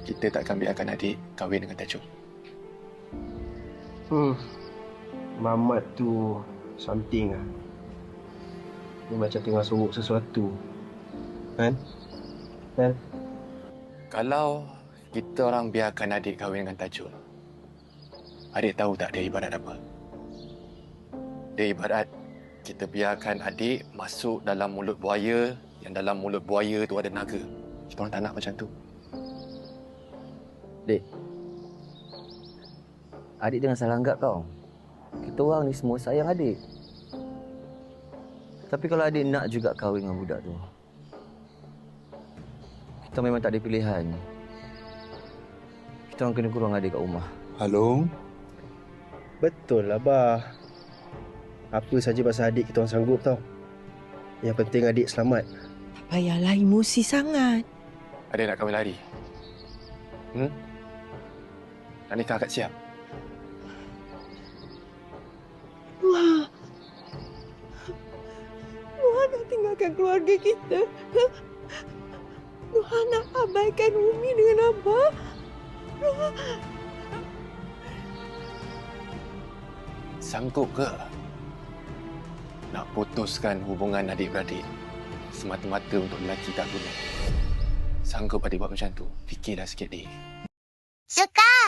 kita tak akan biarkan adik kahwin dengan Tajul. Mamat tu something lah. Dia macam tengah sorok sesuatu. Kan? Kalau kita orang biarkan adik kahwin dengan Tajul, adik tahu tak dia ibarat apa? Dia ibarat kita biarkan adik masuk dalam mulut buaya, yang dalam mulut buaya tu ada naga. Kita orang tak nak macam tu. Dek, adik jangan salah anggap tau. Kita orang ni semua sayang adik. Tapi kalau adik nak juga kahwin dengan budak tu, kita memang tak ada pilihan. Kita orang kena kurang adik kat rumah. Halo? Betul lah, Bah. Apa saja pasal adik kita orang sanggup tau. Yang penting adik selamat. Tak payahlah emosi sangat. Adik nak kahwin lari? Nak nikah kat siap? Wah. Nuha nak tinggalkan keluarga kita. Nuha nak abaikan Umi dengan Abah. Nuha... Sanggup ke nak putuskan hubungan adik-beradik semata-mata untuk lelaki tak guna? Sanggup adik buat macam tu? Fikirlah sikit, Dik. Suka!